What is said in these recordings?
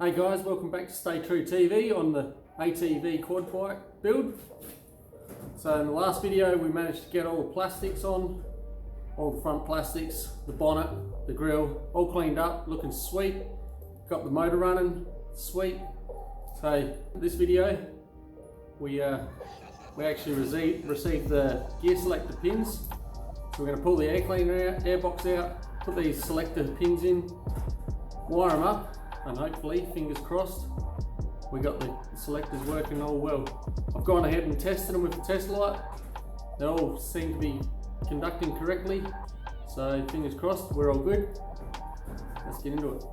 Hey guys, welcome back to StayTrue TV on the ATV quad bike build. So in the last video we managed to get all the plastics on, all the front plastics, the bonnet, the grille, all cleaned up, looking sweet. Got the motor running, sweet. So this video we actually received the gear selector pins. So we're going to pull the air cleaner out, air box out, put these selector pins in, wire them up, and hopefully, fingers crossed, we got the selectors working all well. I've gone ahead and tested them with the test light. They all seem to be conducting correctly, so fingers crossed, we're all good. Let's get into it.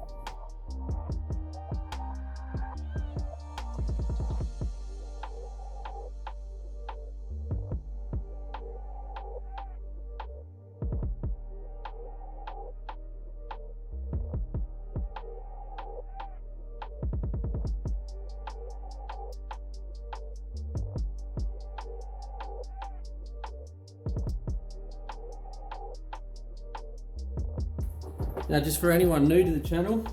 Now, just for anyone new to the channel,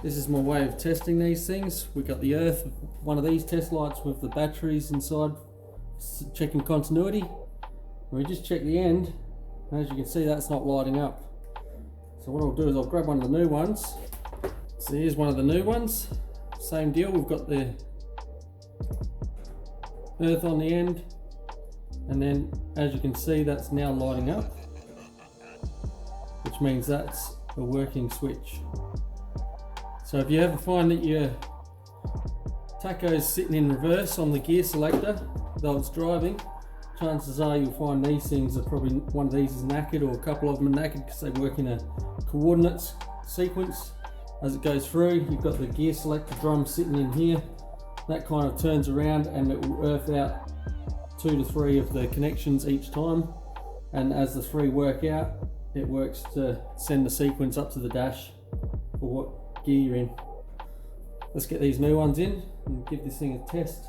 this is my way of testing these things. We got the earth, one of these test lights with the batteries inside, checking continuity. And we just check the end, and as you can see, that's not lighting up. So what I'll do is I'll grab one of the new ones. So here's one of the new ones. Same deal, we've got the earth on the end, and then as you can see, that's now lighting up, which means that's a working switch. So if you ever find that your tacho's sitting in reverse on the gear selector, though it's driving, chances are you'll find these things are probably, one of these is knackered, or a couple of them are knackered because they work in a coordinates sequence. As it goes through, you've got the gear selector drum sitting in here. That kind of turns around and it will earth out 2 to 3 of the connections each time. And as the 3 work out, it works to send the sequence up to the dash for what gear you're in. Let's get these new ones in and give this thing a test.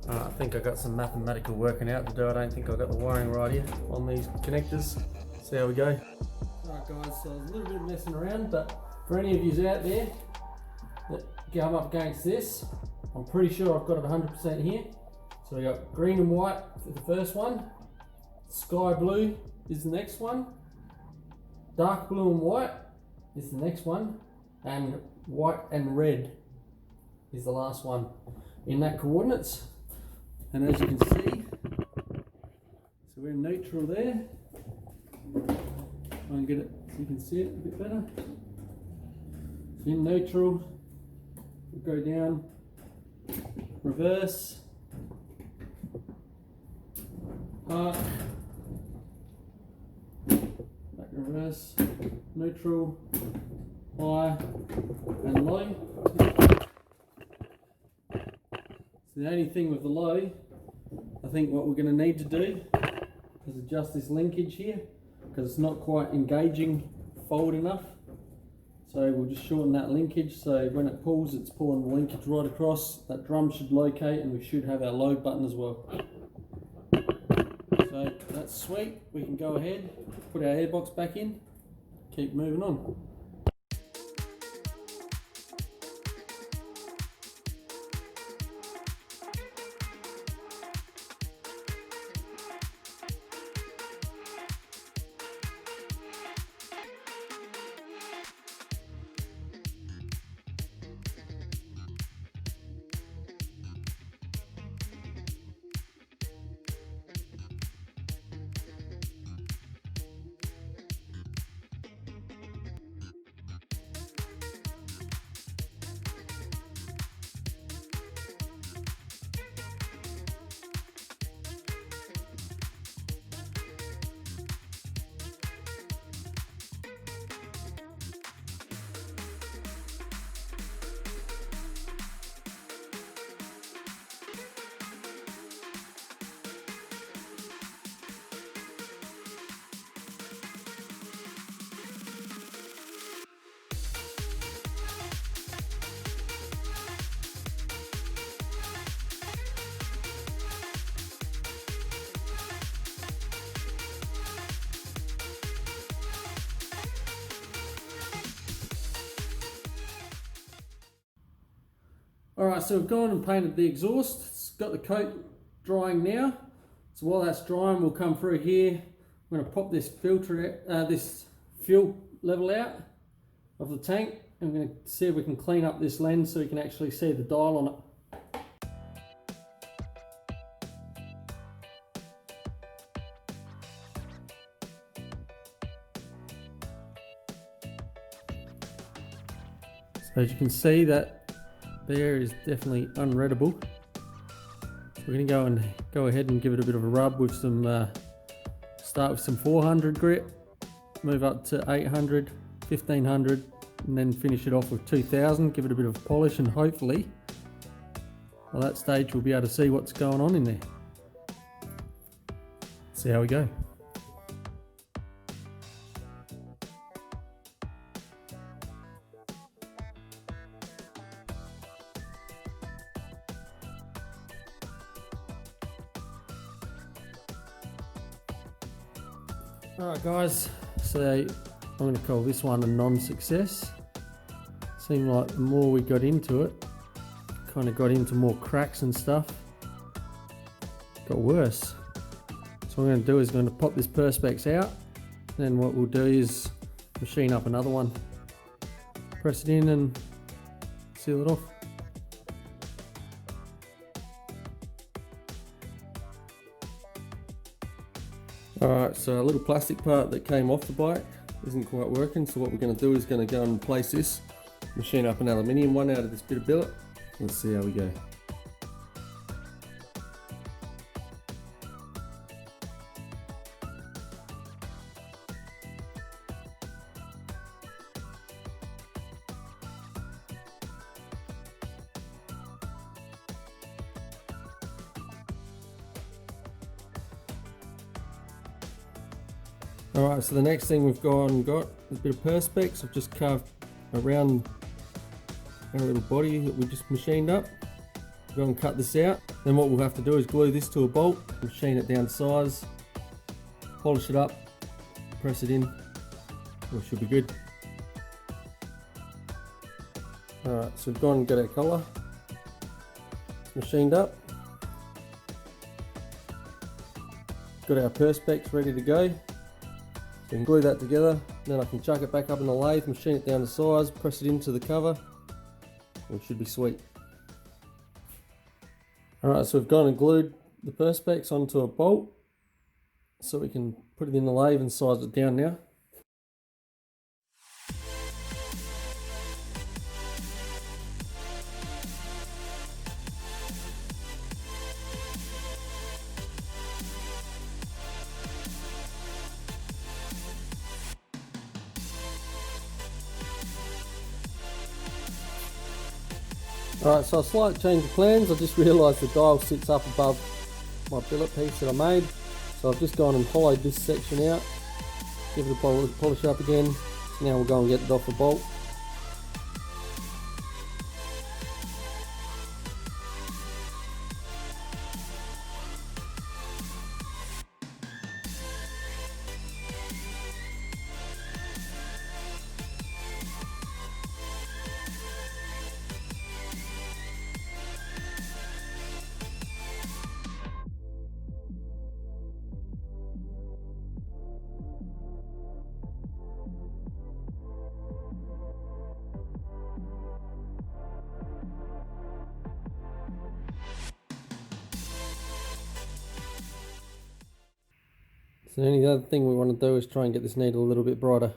I think I got some mathematical working out to do. I don't think I got the wiring right here on these connectors. See how we go. Alright guys, so a little bit of messing around, but for any of you out there that come up against this, I'm pretty sure I've got it 100% here. So we got green and white for the first one, sky blue is the next one, dark blue and white is the next one, and white and red is the last one in that coordinates. And as you can see, so we're in neutral there. Try and get it so you can see it a bit better. So in neutral, we'll go down, reverse, park, back reverse, neutral, high and low. So the only thing with the low, I think what we're going to need to do is adjust this linkage here, because it's not quite engaging forward enough. So we'll just shorten that linkage, so when it pulls, it's pulling the linkage right across. That drum should locate, and we should have our load button as well. So that's sweet. We can go ahead, put our airbox back in, keep moving on. Alright, so we've gone and painted the exhaust. It's got the coat drying now. So while that's drying, we'll come through here. I'm going to pop this filter, this fuel level out of the tank. I'm going to see if we can clean up this lens so we can actually see the dial on it. So as you can see, that there is definitely unreadable. So we're going to go ahead and give it a bit of a rub with some, start with some 400 grit, move up to 800, 1500, and then finish it off with 2000, give it a bit of polish, and hopefully by that stage we'll be able to see what's going on in there. See how we go. Alright guys, so I'm going to call this one a non-success. Seemed like the more we got into it, kind of got into more cracks and stuff. Got worse. So what I'm going to do is going to pop this perspex out. Then what we'll do is machine up another one. Press it in and seal it off. Alright, so a little plastic part that came off the bike isn't quite working, so what we're going to do is going to go and replace this, machine up an aluminium one out of this bit of billet. Let's see how we go. Alright, so the next thing we've got is a bit of perspex. I've just carved around our little body that we just machined up. Go and cut this out. Then what we'll have to do is glue this to a bolt, machine it down to size, polish it up, press it in. Well, should be good. Alright, so we've gone and got our collar. It's machined up. Got our perspex ready to go. So we can glue that together, then I can chuck it back up in the lathe, machine it down to size, press it into the cover, and it should be sweet. Alright, so we've gone and glued the perspex onto a bolt, so we can put it in the lathe and size it down now. Alright, so a slight change of plans. I just realised the dial sits up above my billet piece that I made. So I've just gone and hollowed this section out, give it a polish up again. So now we'll go and get it off the bolt. So the only other thing we want to do is try and get this needle a little bit brighter.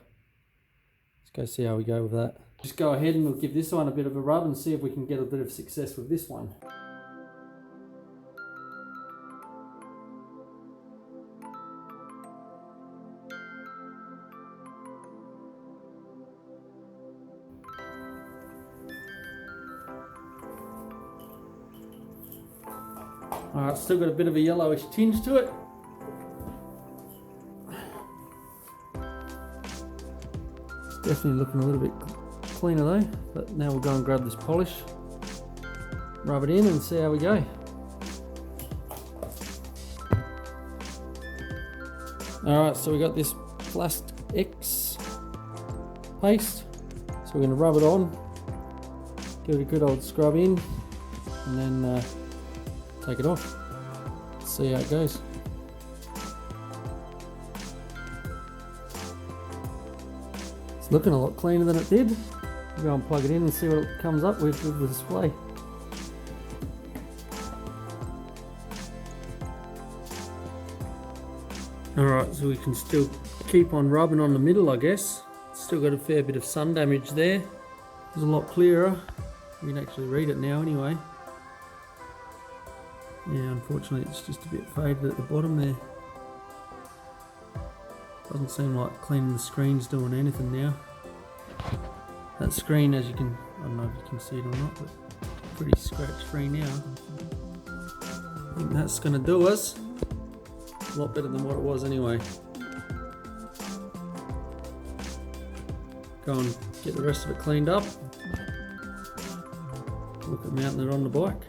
Let's go see how we go with that. Just go ahead and we'll give this one a bit of a rub and see if we can get a bit of success with this one. Alright, still got a bit of a yellowish tinge to it. Definitely looking a little bit cleaner though, but now we'll go and grab this polish, rub it in and see how we go. Alright, so we got this Plast X paste, so we're going to rub it on, give it a good old scrub in, and then take it off. See how it goes. It's looking a lot cleaner than it did. We'll go and plug it in and see what it comes up with the display. Alright, so we can still keep on rubbing on the middle, I guess. Still got a fair bit of sun damage there. It's a lot clearer. We can actually read it now anyway. Yeah, unfortunately it's just a bit faded at the bottom there. Doesn't seem like cleaning the screen's doing anything now. That screen, as you can, I don't know if you can see it or not, but pretty scratch free now. I think that's going to do us. A lot better than what it was anyway. Go and get the rest of it cleaned up. Look at mounting it on the bike.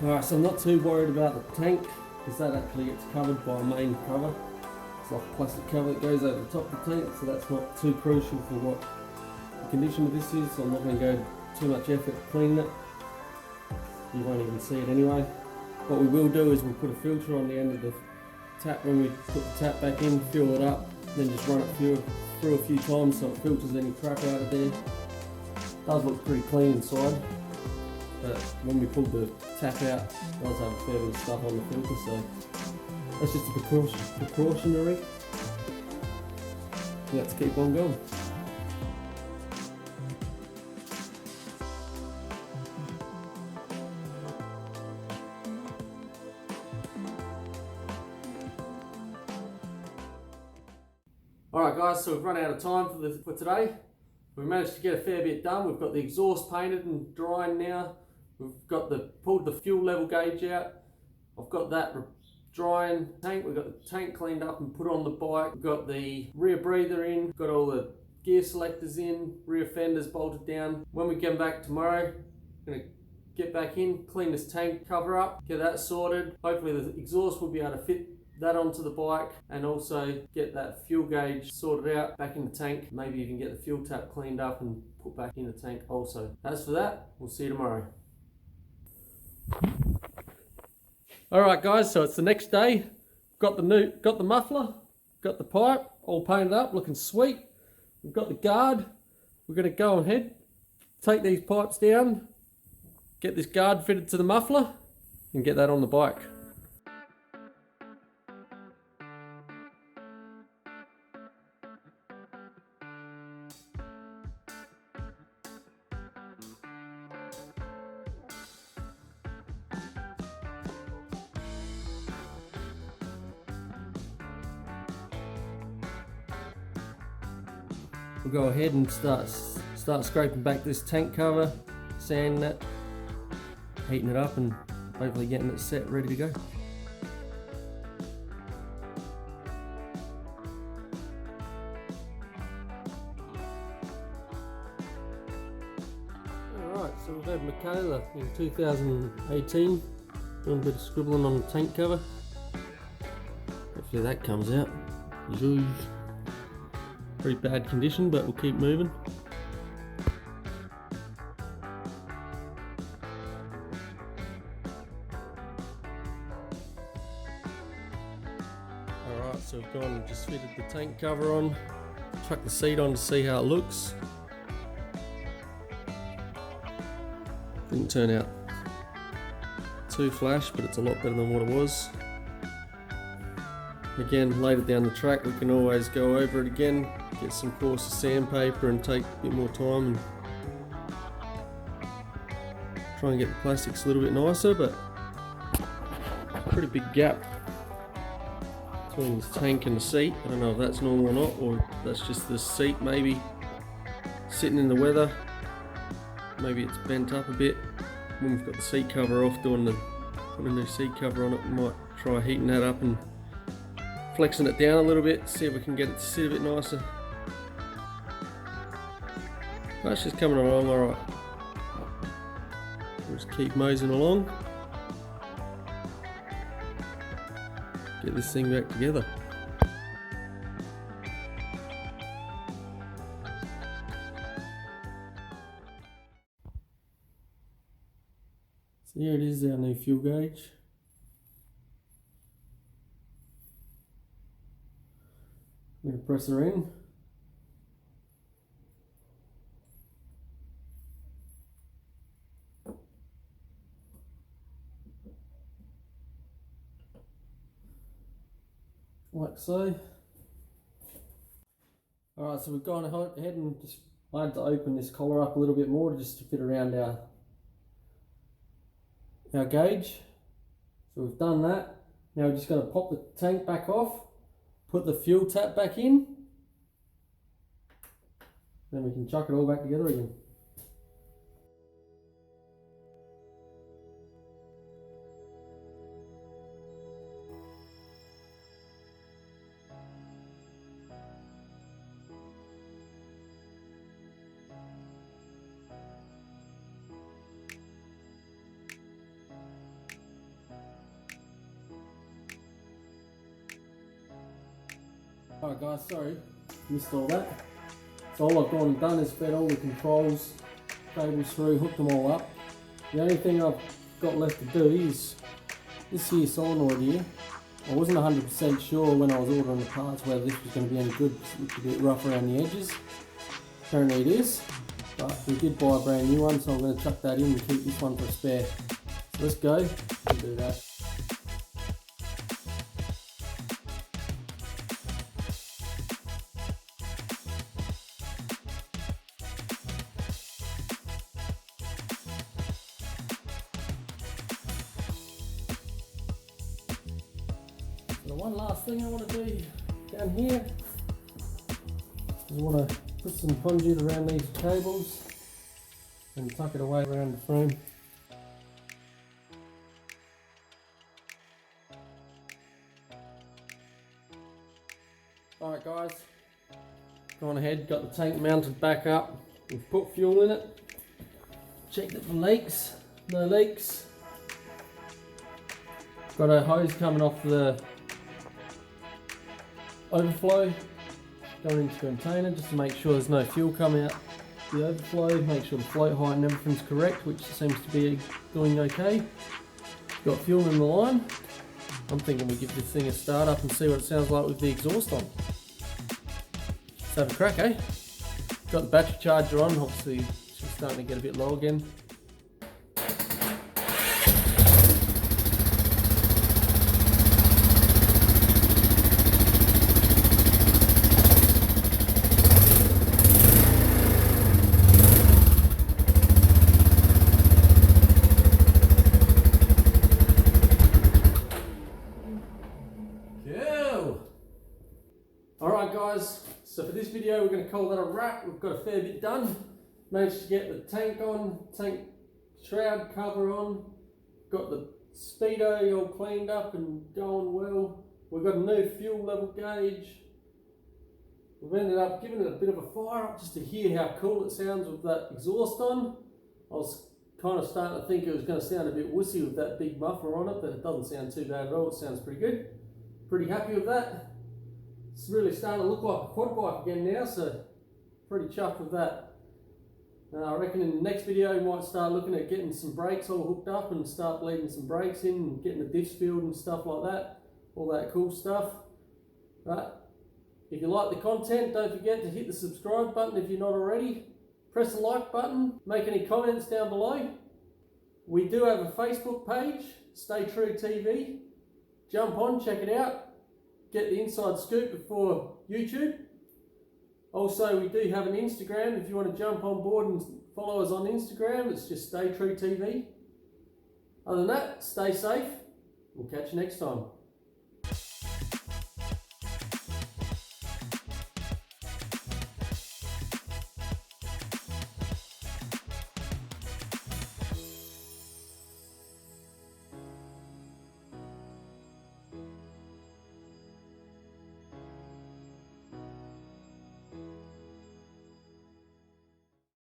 Alright, so I'm not too worried about the tank because that actually gets covered by a main cover. It's like a plastic cover that goes over the top of the tank, so that's not too crucial for what the condition of this is, so I'm not going to go too much effort cleaning it. You won't even see it anyway. What we will do is we'll put a filter on the end of the tap when we put the tap back in, fuel it up, then just run it through a few times so it filters any crap out of there. It does look pretty clean inside. But when we pulled the tap out, it does have a fair bit of stuff on the filter, so that's just a precautionary. Let's keep on going. Alright guys, so we've run out of time for today. We managed to get a fair bit done. We've got the exhaust painted and drying now. We've got pulled the fuel level gauge out. I've got that drying tank. We've got the tank cleaned up and put on the bike. We've got the rear breather in. Got all the gear selectors in. Rear fenders bolted down. When we come back tomorrow, I'm going to get back in, clean this tank cover up, get that sorted. Hopefully the exhaust will be able to fit that onto the bike and also get that fuel gauge sorted out back in the tank. Maybe even get the fuel tap cleaned up and put back in the tank also. As for that, we'll see you tomorrow. Alright guys, so it's the next day. Got the muffler, got the pipe all painted up, looking sweet. We've got the guard. We're going to go ahead, take these pipes down, get this guard fitted to the muffler and get that on the bike. We'll go ahead and start scraping back this tank cover, sanding it, heating it up and hopefully getting it set ready to go. Alright, so we've had Michaela in 2018 doing a bit of scribbling on the tank cover. Hopefully that comes out. Pretty bad condition, but we'll keep moving. Alright, so we've gone and just fitted the tank cover on, chucked the seat on to see how it looks. Didn't turn out too flash, but it's a lot better than what it was. again later down the track we can always go over it again, get some coarser sandpaper and take a bit more time and try and get the plastics a little bit nicer. But pretty big gap between the tank and the seat. I don't know if that's normal or not, or that's just the seat maybe sitting in the weather. Maybe it's bent up a bit. When we've got the seat cover off, putting a new seat cover on it, we might try heating that up and flexing it down a little bit, see if we can get it to sit a bit nicer. That's just coming along alright. We'll just keep moseying along. Get this thing back together. So here it is, our new fuel gauge. I'm going to press her in. Like so. Alright, so we've gone ahead and just, I had to open this collar up a little bit more just to fit around our gauge. So we've done that. Now we're just going to pop the tank back off, put the fuel tap back in, then we can chuck it all back together again. Alright guys, sorry, missed all that. So all I've gone and done is fed all the controls, cables through, hooked them all up. The only thing I've got left to do is this here solenoid here. I wasn't 100% sure when I was ordering the parts whether this was going to be any good because it looked a bit rough around the edges. Apparently it is, but we did buy a brand new one, so I'm going to chuck that in and keep this one for a spare. So let's go and do that. The one last thing I want to do down here is I want to put some conduit around these cables and tuck it away around the frame. Alright guys, gone ahead, got the tank mounted back up, we've put fuel in it, checked it for leaks, no leaks. Got a hose coming off the overflow going into the container just to make sure there's no fuel coming out the overflow, make sure the float height and everything's correct, which seems to be doing okay. Got fuel in the line. I'm thinking we give this thing a start up and see what it sounds like with the exhaust on. Let's have a crack, eh? Got the battery charger on, obviously it's starting to get a bit low again. Alright guys, so for this video we're going to call that a wrap. We've got a fair bit done. Managed to get the tank on, tank shroud cover on, got the speedo all cleaned up and going well. We've got a new fuel level gauge. We've ended up giving it a bit of a fire up just to hear how cool it sounds with that exhaust on. I was kind of starting to think it was going to sound a bit wussy with that big muffler on it, but it doesn't sound too bad at all. It sounds pretty good. Pretty happy with that. It's really starting to look like a quad bike again now, so pretty chuffed with that. I reckon in the next video we might start looking at getting some brakes all hooked up and start bleeding some brakes in and getting the diffs filled and stuff like that. All that cool stuff. But if you like the content, don't forget to hit the subscribe button if you're not already. Press the like button, make any comments down below. We do have a Facebook page, StayTrue TV. Jump on, check it out. get the inside scoop before YouTube. Also, we do have an Instagram. If you want to jump on board and follow us on Instagram, it's just StayTrue TV. Other than that, stay safe. We'll catch you next time.